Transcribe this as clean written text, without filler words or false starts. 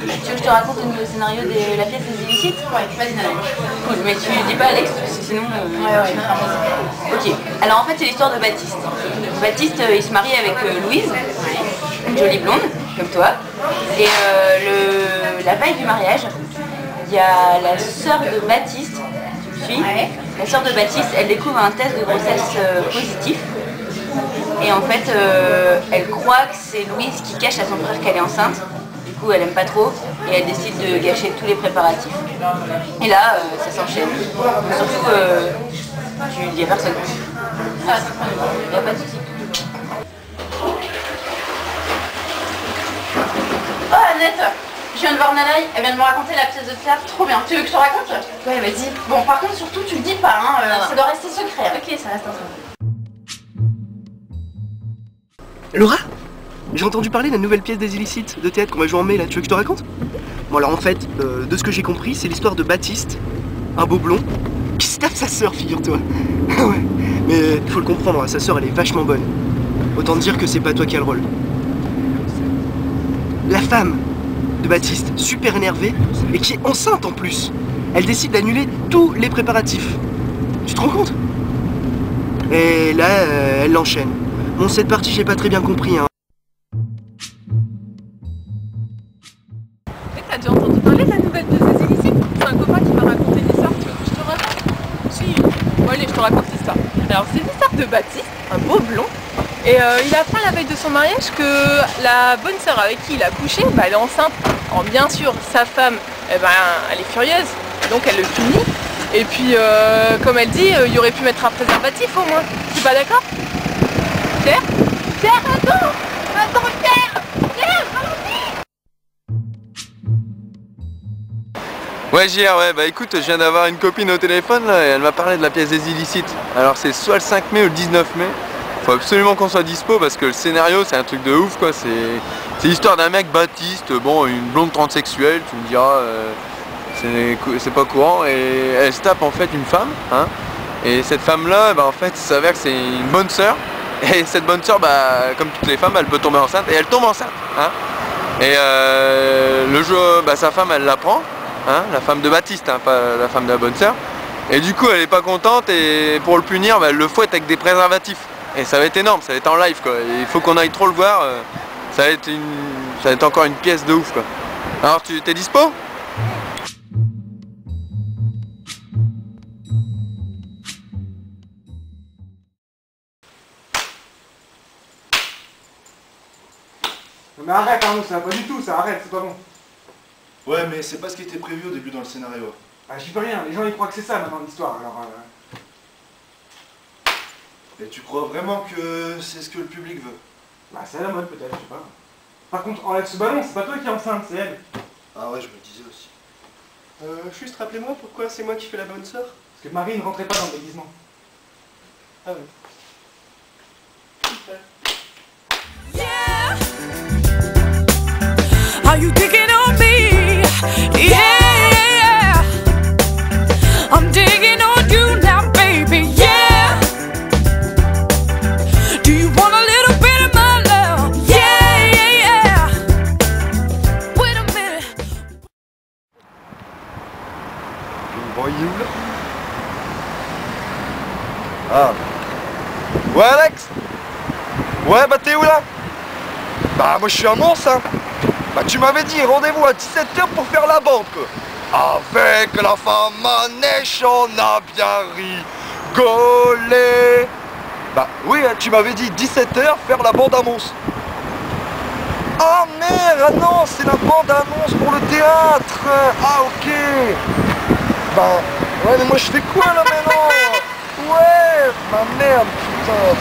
Tu veux que je te raconte le scénario de la pièce des Illicites? Ouais, vas-y, Nana. Cool, mais tu dis pas Alex, parce que sinon... Ok, alors en fait c'est l'histoire de Baptiste. Baptiste, il se marie avec Louise, une jolie blonde, comme toi. Et la veille du mariage, il y a la sœur de Baptiste, tu me suis? La sœur de Baptiste, elle découvre un test de grossesse positif. Et en fait, elle croit que c'est Louise qui cache à son frère qu'elle est enceinte. Du coup, elle aime pas trop et elle décide de gâcher tous les préparatifs. Et là, ça s'enchaîne. Mais surtout, tu dis à personne. Ah, il n'y a pas de souci. Oh, Annette, je viens de voir Nana, elle vient de me raconter la pièce de théâtre, trop bien. Tu veux que je te raconte? Ouais, vas-y. Bon, par contre, surtout, tu le dis pas, hein, ça doit rester secret. Ok, ça reste un secret. Laura, j'ai entendu parler de la nouvelle pièce des Illicites de théâtre qu'on va jouer en mai là, tu veux que je te raconte? Bon alors en fait, de ce que j'ai compris, c'est l'histoire de Baptiste, un beau blond, qui se tape sa sœur, figure-toi. Ouais, mais il faut le comprendre, hein, sa sœur elle est vachement bonne. Autant te dire que c'est pas toi qui as le rôle. La femme de Baptiste, super énervée, et qui est enceinte en plus, elle décide d'annuler tous les préparatifs. Tu te rends compte? Et là, elle l'enchaîne. Bon, cette partie, j'ai pas très bien compris, hein. Mais t'as déjà entendu parler de la nouvelle pièce des Illicites? C'est un copain qui m'a raconté l'histoire, tu veux que je te raconte? Si. Bon, allez, je te raconte l'histoire. Alors, c'est l'histoire de Baptiste, un beau blond. Et il apprend la veille de son mariage que la bonne sœur avec qui il a couché, bah, elle est enceinte. Alors, bien sûr, sa femme, eh ben, elle est furieuse, donc elle le punit. Et puis, comme elle dit, il aurait pu mettre un préservatif au moins. Tu es pas d'accord? Pierre? Pierre, attends! Attends, Pierre! Pierre, ralentis! Ouais JR, ouais, bah écoute, je viens d'avoir une copine au téléphone là et elle m'a parlé de la pièce des Illicites. Alors c'est soit le 5 mai ou le 19 mai. Faut absolument qu'on soit dispo parce que le scénario c'est un truc de ouf quoi. C'est l'histoire d'un mec Baptiste, bon une blonde transsexuelle, tu me diras, c'est pas courant. Et elle se tape en fait une femme, hein. Et cette femme là, bah en fait, il s'avère que c'est une bonne sœur. Et cette bonne sœur, bah, comme toutes les femmes, elle peut tomber enceinte et elle tombe enceinte. Hein. Et le jour, bah, sa femme, elle l'apprend, hein, la femme de Baptiste, hein, pas la femme de la bonne sœur. Et du coup, elle est pas contente et pour le punir, bah, elle le fouette avec des préservatifs. Et ça va être énorme, ça va être en live quoi. Et il faut qu'on aille trop le voir. Ça va être encore une pièce de ouf quoi. Alors, tu t'es dispo ? Mais arrête Arnaud, ça va pas du tout, ça arrête, c'est pas bon. Ouais, mais c'est pas ce qui était prévu au début dans le scénario. Ah, j'y peux rien, les gens ils croient que c'est ça maintenant l'histoire, alors... Et tu crois vraiment que c'est ce que le public veut? Bah c'est à la mode peut-être, je sais pas. Par contre, enlève ce ballon, c'est pas toi qui es enceinte, c'est elle. Ah ouais, je me disais aussi. Juste rappelez-moi pourquoi c'est moi qui fais la bonne sœur? Parce que Marie ne rentrait pas dans le déguisement. Ah ouais. Are you digging on me? Yeah, I'm digging on you now, baby. Yeah. Do you want a little bit of my love? Yeah. Wait a minute. Voyou là. Ah. Ouais Alex. Ouais bah t'es où là? Bah moi je suis à Mons hein. Bah tu m'avais dit rendez-vous à 17h pour faire la bande quoi. Avec la femme manèche on a bien rigolé. Bah oui tu m'avais dit 17h faire la bande à Mons. Ah merde, ah non c'est la bande à Mons pour le théâtre. Ah ok. Bah ouais mais moi je fais quoi là maintenant? Ouais bah merde putain.